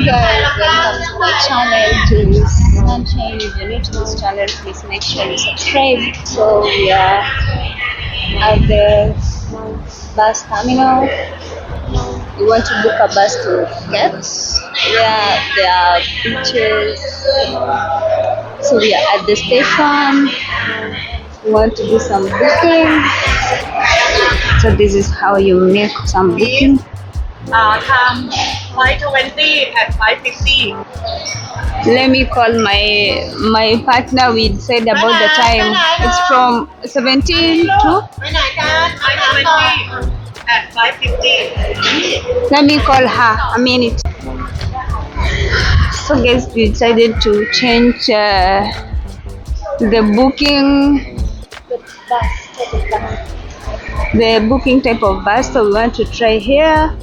guys, welcome to my channel, to this Sunshine. If you're new to this channel, please make sure you subscribe. So we are at the bus terminal. We want to book a bus to Phuket, where there are beaches. So we are at the station. We want to do some booking. So this is how you make some booking. Time 5:20 at 5:50. Let me call my partner. We said about the time. It's from 17 to. 5:20 at 5:50. Let me call her a minute. So guys, we decided to change the booking type of bus. So we want to try here.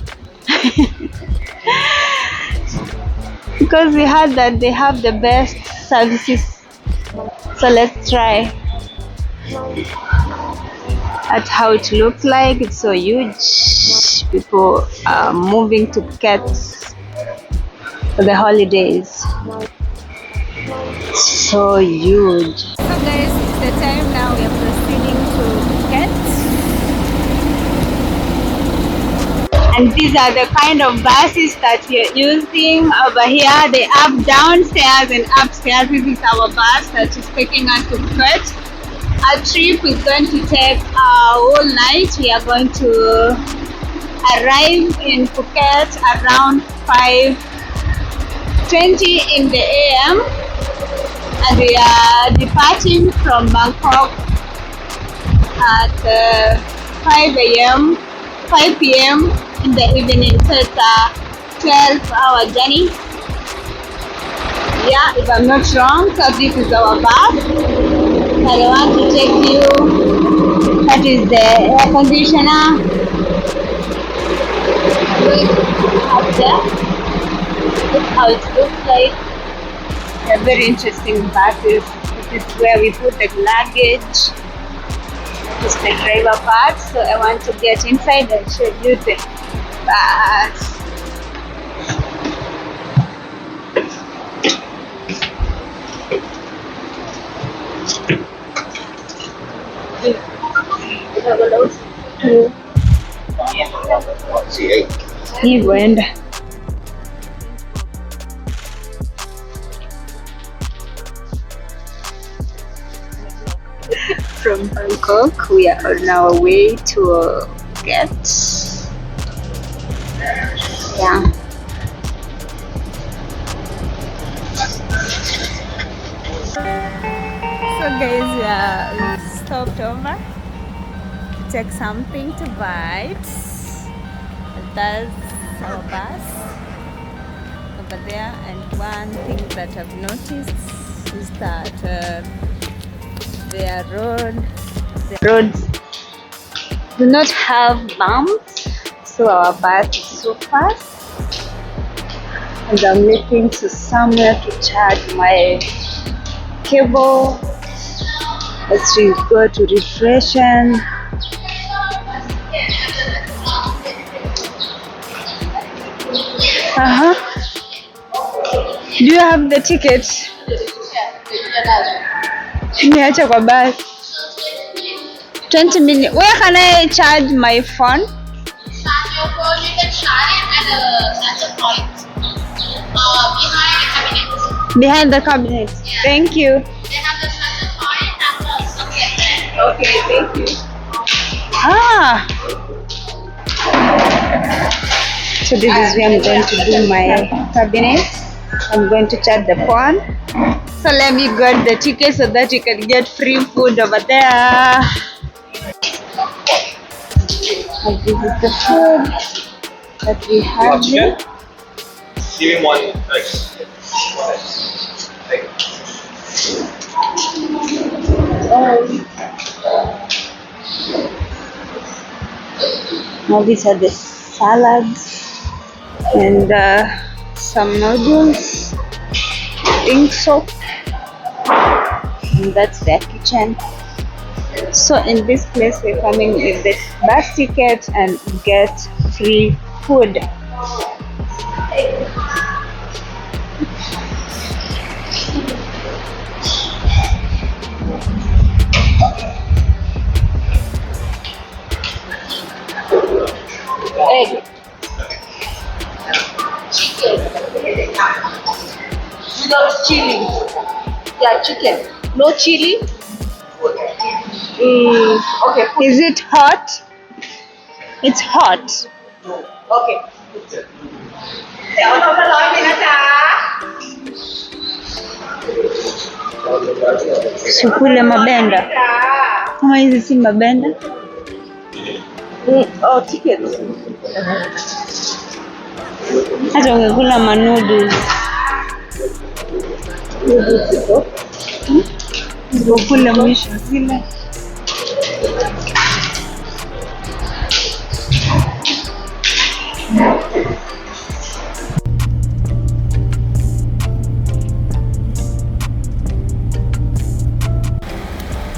Because we heard that they have the best services, so let's try at how it looks like. It's so huge. People are moving to Phuket for the holidays. So huge. So guys, it's the time now. We are proceeding to Phuket. And these are the kind of buses that we're using over here. They have downstairs and upstairs. This is our bus that is taking us to Phuket. Our trip is going to take a whole night. We are going to arrive in Phuket around 5:20 in the AM. And we are departing from Bangkok at 5 p.m. in the evening. So it's a 12-hour journey. Yeah, if I'm not wrong. So this is our bus. I want to take you. That is the air conditioner. Up there. Look how it looks like. They're very interesting buses. This is where we put the luggage. This is the driver part. So I want to get inside and show you the bus. Hivyo enda. From Bangkok, we are on our way to Phuket. Yeah. So guys, we stopped over to take something to bite. That's our bus over there. And one thing that I've noticed is that the roads do not have bumps, so our bus is so fast. And I'm looking to somewhere to charge my cable as we go to refreshen. Do you have the ticket? Niacha kwa bus. 20 minutes. Where can I charge my phone? Charge your phone, you can charge it at a point behind the cabinet. Behind the cabinet. Yeah. Thank you. They have the charger point and the socket. Okay, thank you. Ah. So this is where I'm going to do my cabinet. I'm going to charge the phone. So let me get the ticket so that you can get free food over there. And this is the food that we have here. Give him one, like, Now these are the salads and some noodles. I think so. And that's their kitchen. So in this place we're coming with the bus ticket and get free food. No chili. Yeah, chicken. No chili. Okay. Is it hot? It's hot. Okay. เดี๋ยวเราจะร้อยเลยนะจ๊ะ Sikule mabenda. จ้า Kama hizi si mabenda? Oh, tickets. Hata ungekula manoodles. Noodles iko. Kule mwisho zile.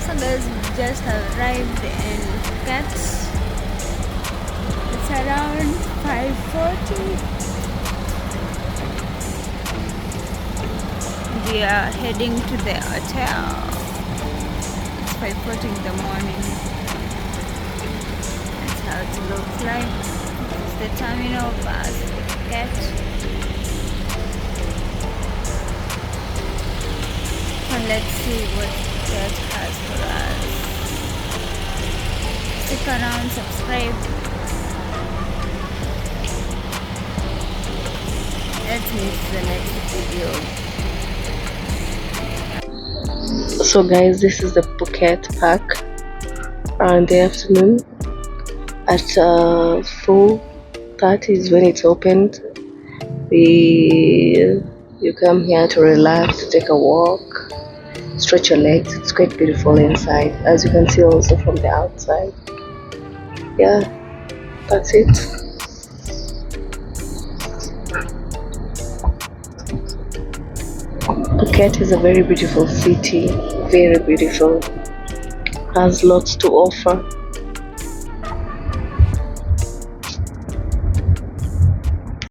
So guys, we just arrived in Phuket. It's around 5:40. We are heading to the hotel. It's 5:40 in the morning. That's how it looks like. It's the terminal bus Phuket. And let's see what Phuket has for us. Stick around, subscribe. Let's meet the next video. So guys, this is the Phuket Park in the afternoon at 4:30 is when it's opened. You come here to relax, to take a walk, stretch your legs. It's quite beautiful inside, as you can see also from the outside. Yeah, that's it. Phuket is a very beautiful city, very beautiful, has lots to offer.